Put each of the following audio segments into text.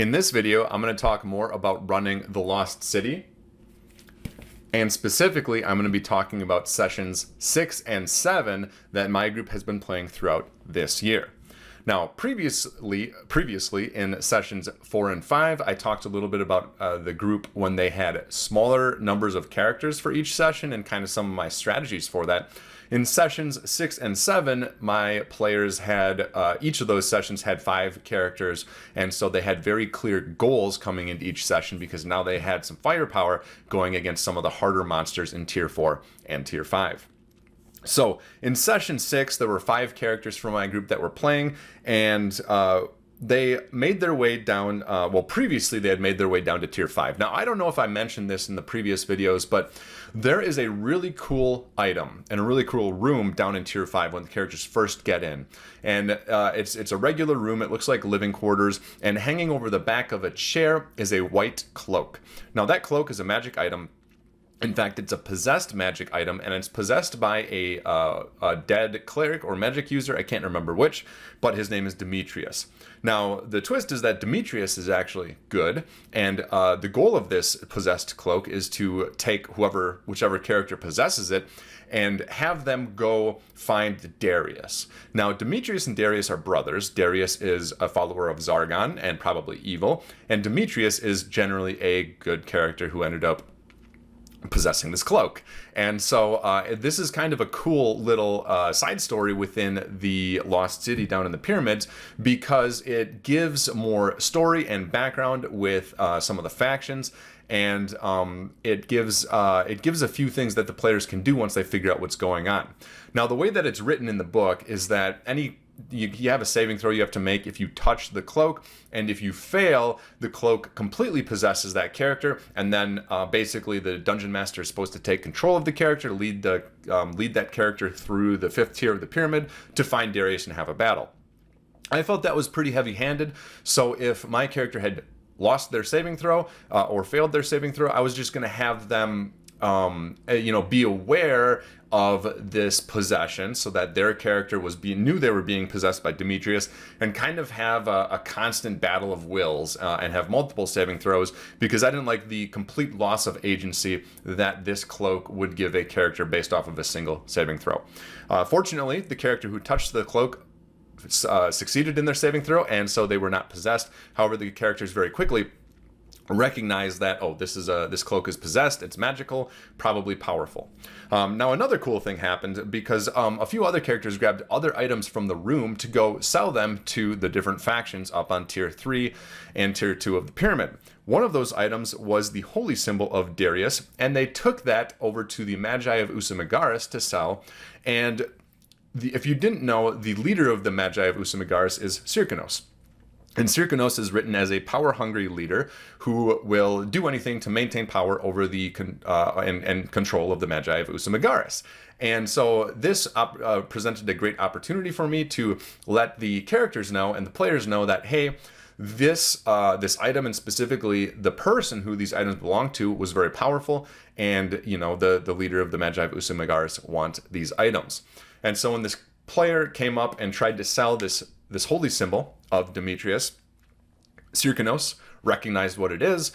In this video, I'm going to talk more about running the Lost City. And specifically, I'm going to be talking about sessions 6 and 7 that my group has been playing throughout this year. Now, previously in sessions 4 and 5, I talked a little bit about the group when they had smaller numbers of characters for each session and kind of some of my strategies for that. In sessions 6 and 7, my players had, each of those sessions had 5 characters, and so they had very clear goals coming into each session because now they had some firepower going against some of the harder monsters in Tier 4 and Tier 5. So in session 6, there were 5 characters from my group that were playing, and they made their way down, well, previously they had made their way down to Tier 5. Now, I don't know if I mentioned this in the previous videos, but there is a really cool item and a really cool room down in Tier 5 when the characters first get in. And it's a regular room. It looks like living quarters, and hanging over the back of a chair is a white cloak. Now, that cloak is a magic item. In fact, it's a possessed magic item, and it's possessed by a dead cleric or magic user. I can't remember which, but his name is Demetrius. Now, the twist is that Demetrius is actually good, and the goal of this possessed cloak is to take whichever character possesses it and have them go find Darius. Now, Demetrius and Darius are brothers. Darius is a follower of Zargon and probably evil, and Demetrius is generally a good character who ended up possessing this cloak. And so this is kind of a cool little side story within the Lost City down in the pyramids, because it gives more story and background with some of the factions, and it gives a few things that the players can do once they figure out what's going on. Now, the way that it's written in the book is that you have a saving throw you have to make if you touch the cloak, and if you fail, the cloak completely possesses that character, and then basically the dungeon master is supposed to take control of the character, lead that character through the 5th tier of the pyramid to find Darius and have a battle. I felt that was pretty heavy-handed, so if my character had lost their saving throw or failed their saving throw, I was just going to have them be aware of this possession, so that their character knew they were being possessed by Demetrius, and kind of have a constant battle of wills and have multiple saving throws, because I didn't like the complete loss of agency that this cloak would give a character based off of a single saving throw. Fortunately, the character who touched the cloak succeeded in their saving throw, and so they were not possessed. However, the characters very quickly recognize that, oh, this cloak is possessed, it's magical, probably powerful. Now, another cool thing happened, because a few other characters grabbed other items from the room to go sell them to the different factions up on Tier 3 and Tier 2 of the pyramid. One of those items was the holy symbol of Darius, and they took that over to the Magi of Usumagaris to sell. And if you didn't know, the leader of the Magi of Usumagaris is Syrkanos. And Syrkanos is written as a power-hungry leader who will do anything to maintain power over the and control of the Magi of Usumagaris. And so this presented a great opportunity for me to let the characters know and the players know that, hey, this item, and specifically the person who these items belong to, was very powerful, and the leader of the Magi of Usumagaris want these items. And so when this player came up and tried to sell this holy symbol of Demetrius, Syrkanos recognized what it is.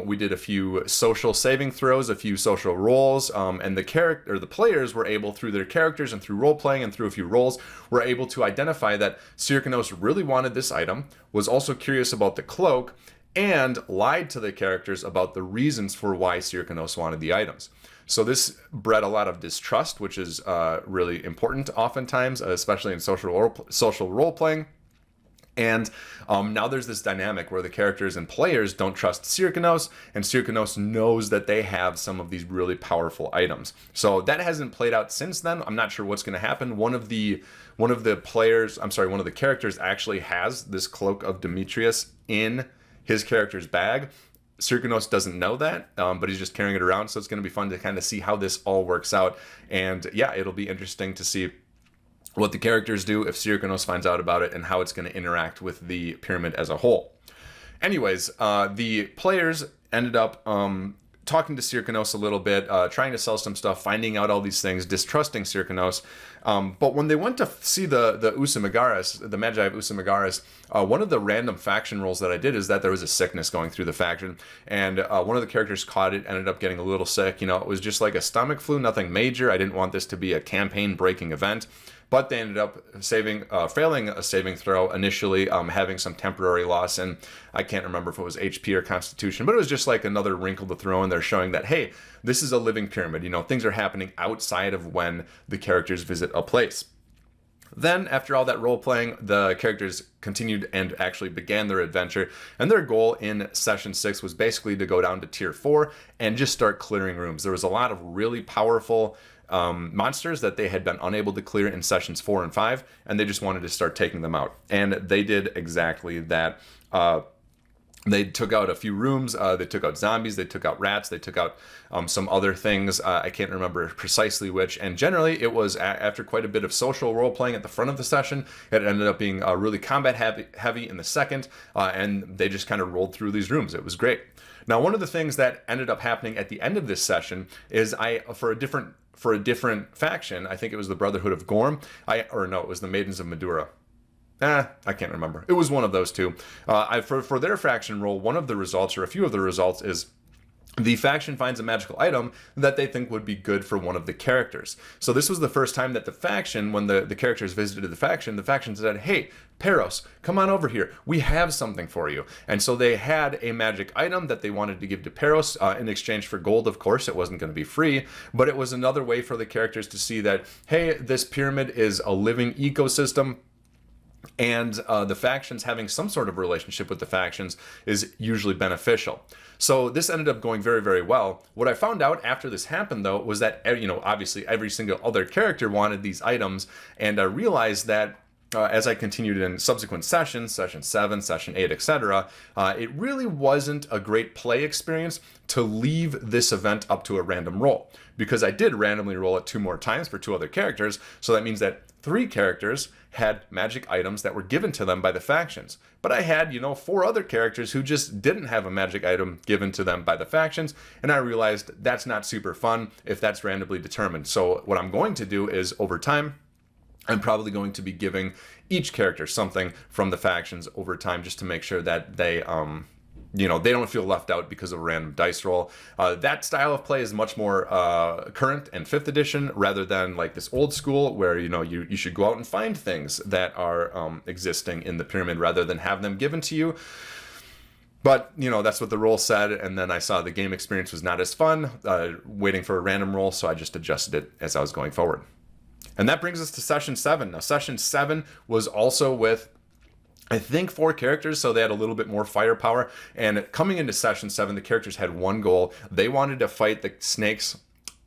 We did a few social saving throws, a few social rolls, and the players were able, through their characters and through role playing and through a few rolls, were able to identify that Syrkanos really wanted this item, was also curious about the cloak, and lied to the characters about the reasons for why Syrkanos wanted the items. So this bred a lot of distrust, which is really important oftentimes, especially in social role playing. And now there's this dynamic where the characters and players don't trust Syrkanos, and Syrkanos knows that they have some of these really powerful items. So that hasn't played out since then. I'm not sure what's going to happen. One of the characters actually has this cloak of Demetrius in his character's bag. Syrkanos doesn't know that, but he's just carrying it around, so it's going to be fun to kind of see how this all works out. And yeah, it'll be interesting to see what the characters do if Syrkanos finds out about it, and how it's going to interact with the pyramid as a whole. Anyways, the players ended up talking to Circanos a little bit, trying to sell some stuff, finding out all these things, distrusting Circanos. But when they went to see the Usamagaras, the Magi of Usamagaras, one of the random faction rolls that I did is that there was a sickness going through the faction, and one of the characters caught it, ended up getting a little sick. You know, it was just like a stomach flu, nothing major. I didn't want this to be a campaign-breaking event. But they ended up failing a saving throw initially, having some temporary loss, and I can't remember if it was HP or Constitution, but it was just like another wrinkle to throw in there, showing that, hey, this is a living pyramid. You know, things are happening outside of when the characters visit a place. Then, after all that role-playing, the characters continued and actually began their adventure, and their goal in Session 6 was basically to go down to Tier 4 and just start clearing rooms. There was a lot of really powerful monsters that they had been unable to clear in Sessions 4 and 5, and they just wanted to start taking them out. And they did exactly that. They took out a few rooms, they took out zombies, they took out rats, they took out some other things, I can't remember precisely which, and generally it was after quite a bit of social role-playing at the front of the session. It ended up being really combat heavy in the second, and they just kind of rolled through these rooms. It was great. Now, one of the things that ended up happening at the end of this session is for a different faction, I think it was the Brotherhood of Gorm, it was the Maidens of Madura. I can't remember. It was one of those two. For their faction role, one of the results, or a few of the results, is the faction finds a magical item that they think would be good for one of the characters. So this was the first time that the faction, when the characters visited the faction said, hey, Peros, come on over here. We have something for you. And so they had a magic item that they wanted to give to Peros in exchange for gold. Of course, it wasn't going to be free, but it was another way for the characters to see that, hey, this pyramid is a living ecosystem, and the factions having some sort of relationship with the factions is usually beneficial. So this ended up going very, very well. What I found out after this happened, though, was that, obviously every single other character wanted these items, and I realized that as I continued in subsequent sessions, Session 7, Session 8, etc., it really wasn't a great play experience to leave this event up to a random roll, because I did randomly roll it 2 more times for 2 other characters, so that means that 3 characters had magic items that were given to them by the factions. But I had, 4 other characters who just didn't have a magic item given to them by the factions, and I realized that's not super fun if that's randomly determined. So what I'm going to do is, over time, I'm probably going to be giving each character something from the factions over time, just to make sure that they they don't feel left out because of a random dice roll. That style of play is much more current and 5th edition, rather than like this old school where, you should go out and find things that are existing in the pyramid rather than have them given to you. But, that's what the roll said, and then I saw the game experience was not as fun, waiting for a random roll, so I just adjusted it as I was going forward. And that brings us to Session 7. Now, Session 7 was also with, I think, 4 characters, so they had a little bit more firepower. And coming into Session 7, the characters had one goal. They wanted to fight the snakes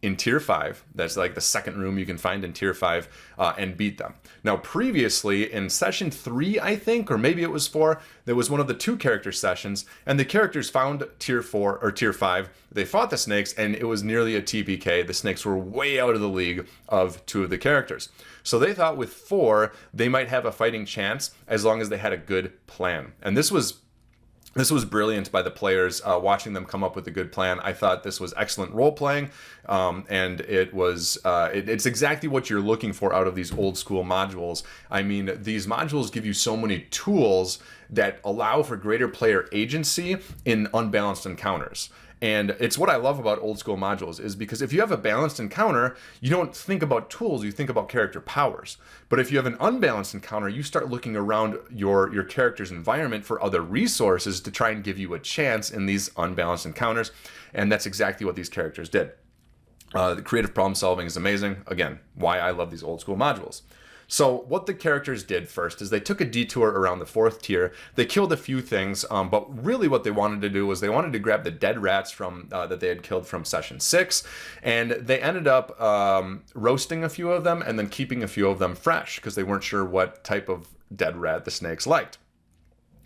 in Tier 5. That's like the second room you can find in Tier 5, and beat them. Now, previously, in Session 3, I think, or maybe it was 4, there was one of the 2 character sessions, and the characters found Tier 4 or Tier 5. They fought the snakes, and it was nearly a TPK. The snakes were way out of the league of 2 of the characters. So they thought with 4, they might have a fighting chance as long as they had a good plan. And this was brilliant by the players, watching them come up with a good plan. I thought this was excellent role-playing, and it's exactly what you're looking for out of these old school modules. I mean, these modules give you so many tools that allow for greater player agency in unbalanced encounters. And it's what I love about old school modules, is because if you have a balanced encounter, you don't think about tools, you think about character powers. But if you have an unbalanced encounter, you start looking around your character's environment for other resources to try and give you a chance in these unbalanced encounters. And that's exactly what these characters did. The creative problem solving is amazing. Again, why I love these old school modules. So what the characters did first is they took a detour around the 4th tier. They killed a few things, but really what they wanted to do was they wanted to grab the dead rats from that they had killed from Session 6, and they ended up roasting a few of them and then keeping a few of them fresh because they weren't sure what type of dead rat the snakes liked.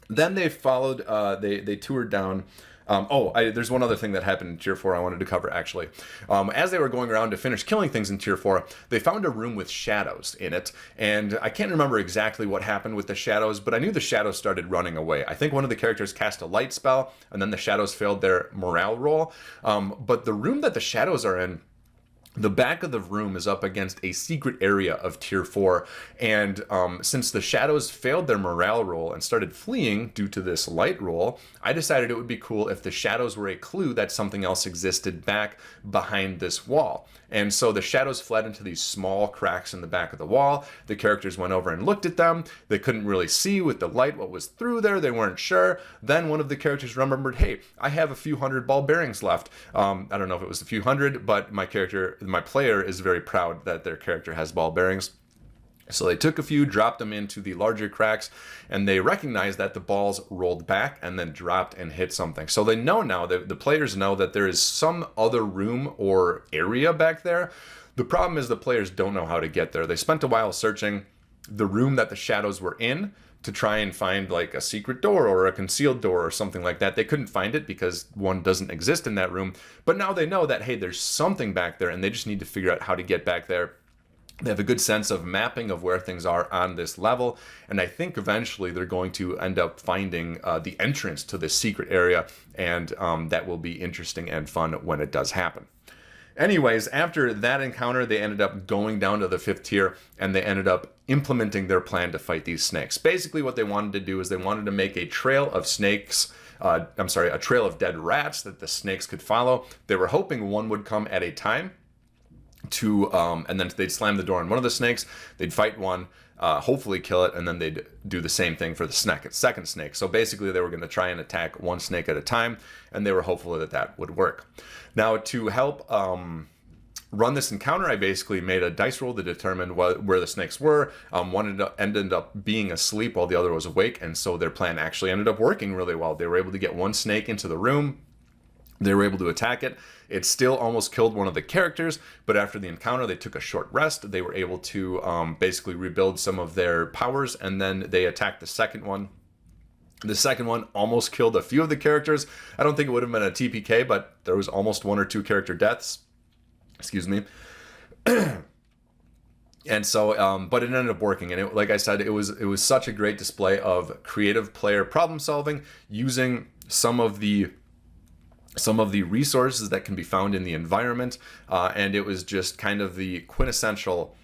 Then they followed, they toured down There's one other thing that happened in Tier 4 I wanted to cover, actually. As they were going around to finish killing things in Tier 4, they found a room with shadows in it, and I can't remember exactly what happened with the shadows, but I knew the shadows started running away. I think one of the characters cast a light spell, and then the shadows failed their morale roll. But the room that the shadows are in, the back of the room is up against a secret area of Tier 4, and since the shadows failed their morale roll and started fleeing due to this light roll, I decided it would be cool if the shadows were a clue that something else existed back behind this wall. And so the shadows fled into these small cracks in the back of the wall. The characters went over and looked at them. They couldn't really see with the light what was through there. They weren't sure. Then one of the characters remembered, hey, I have a few hundred ball bearings left. I don't know if it was a few hundred, but my player is very proud that their character has ball bearings. So they took a few, dropped them into the larger cracks, and they recognized that the balls rolled back and then dropped and hit something. So they know now, the players know that there is some other room or area back there. The problem is the players don't know how to get there. They spent a while searching the room that the shadows were in to try and find like a secret door or a concealed door or something like that. They couldn't find it because one doesn't exist in that room. But now they know that, hey, there's something back there, and they just need to figure out how to get back there. They have a good sense of mapping of where things are on this level, and I think eventually they're going to end up finding the entrance to this secret area, and that will be interesting and fun when it does happen. Anyways, after that encounter, they ended up going down to the 5th tier, and they ended up implementing their plan to fight these snakes. Basically, what they wanted to do is they wanted to make a trail of snakes, a trail of dead rats that the snakes could follow. They were hoping one would come at a time, and then they'd slam the door on one of the snakes, they'd fight one, hopefully kill it, and then they'd do the same thing for the second snake. So basically they were going to try and attack one snake at a time, and they were hopeful that that would work. Now, to help run this encounter, I basically made a dice roll to determine where the snakes were. One ended up being asleep while the other was awake, and so their plan actually ended up working really well. They were able to get one snake into the room. They were able to attack it. It still almost killed one of the characters, but after the encounter, they took a short rest. They were able to basically rebuild some of their powers, and then they attacked the second one. The second one almost killed a few of the characters. I don't think it would have been a TPK, but there was almost 1 or 2 character deaths. Excuse me. And so, but it ended up working, and like I said, it was such a great display of creative player problem solving using some of the resources that can be found in the environment, and it was just kind of the quintessential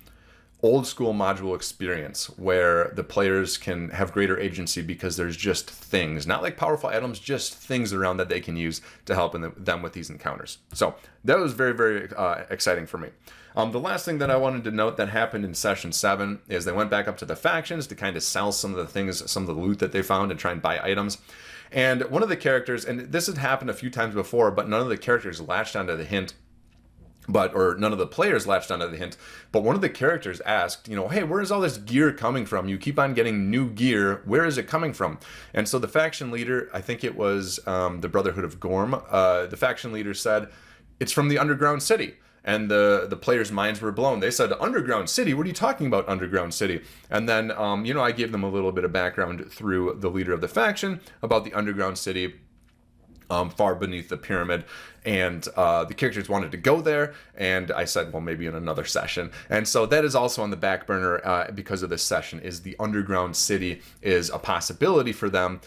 old school module experience where the players can have greater agency because there's just things, not like powerful items, just things around that they can use to help them with these encounters. So that was very, very exciting for me. The last thing that I wanted to note that happened in session 7 is they went back up to the factions to kind of sell some of the things, some of the loot that they found, and try and buy items. And one of the characters, and this had happened a few times before, but none of the characters latched onto the hint, or none of the players latched onto the hint, but one of the characters asked, hey, where is all this gear coming from? You keep on getting new gear. Where is it coming from? And so the faction leader, I think it was the Brotherhood of Gorm, the faction leader said, it's from the underground city. And the players' minds were blown. They said, underground city? What are you talking about, underground city? And then, I gave them a little bit of background through the leader of the faction about the underground city far beneath the pyramid. And the characters wanted to go there, and I said, well, maybe in another session. And so that is also on the back burner because of this session, is the underground city is a possibility for them.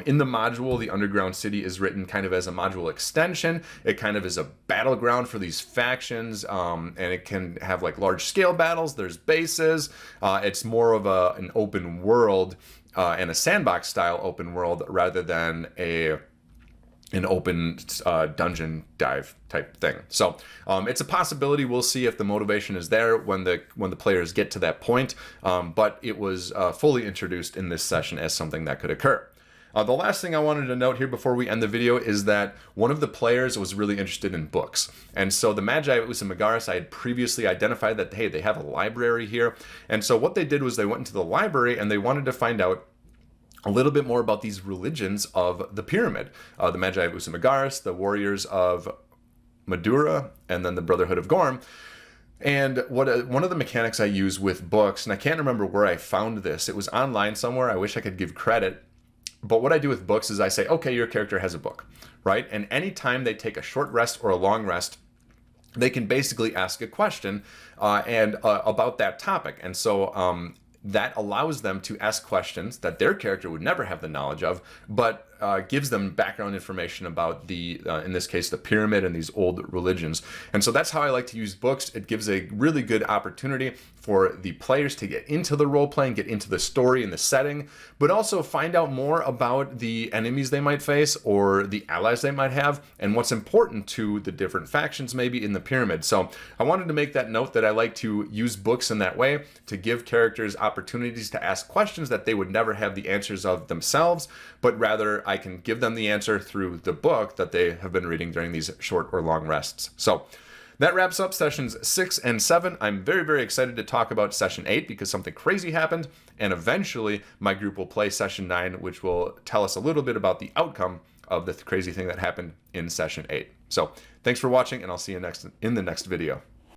In the module, the underground city is written kind of as a module extension. It kind of is a battleground for these factions, and it can have like large scale battles. There's bases. It's more of an open world and a sandbox style open world rather than an open dungeon dive type thing. So it's a possibility. We'll see if the motivation is there when the players get to that point. But it was fully introduced in this session as something that could occur. The last thing I wanted to note here before we end the video is that one of the players was really interested in books. And so the Magi Usamagaris, I had previously identified that, hey, they have a library here. And so what they did was they went into the library and they wanted to find out a little bit more about these religions of the pyramid. The Magi of Usamagaris, the Warriors of Madura, and then the Brotherhood of Gorm. And one of the mechanics I use with books, and I can't remember where I found this, it was online somewhere, I wish I could give credit, But what I do with books is I say, okay, your character has a book, right? And anytime they take a short rest or a long rest, they can basically ask a question about that topic. And so that allows them to ask questions that their character would never have the knowledge of, but gives them background information about in this case, the pyramid and these old religions. And so that's how I like to use books. It gives a really good opportunity for the players to get into the role playing, get into the story and the setting, but also find out more about the enemies they might face or the allies they might have, and what's important to the different factions maybe in the pyramid. So I wanted to make that note that I like to use books in that way to give characters opportunities to ask questions that they would never have the answers of themselves, but rather I can give them the answer through the book that they have been reading during these short or long rests. So that wraps up sessions 6 and 7. I'm very, very excited to talk about session 8 because something crazy happened, and eventually my group will play session 9, which will tell us a little bit about the outcome of the crazy thing that happened in session 8. So thanks for watching, and I'll see you in the next video.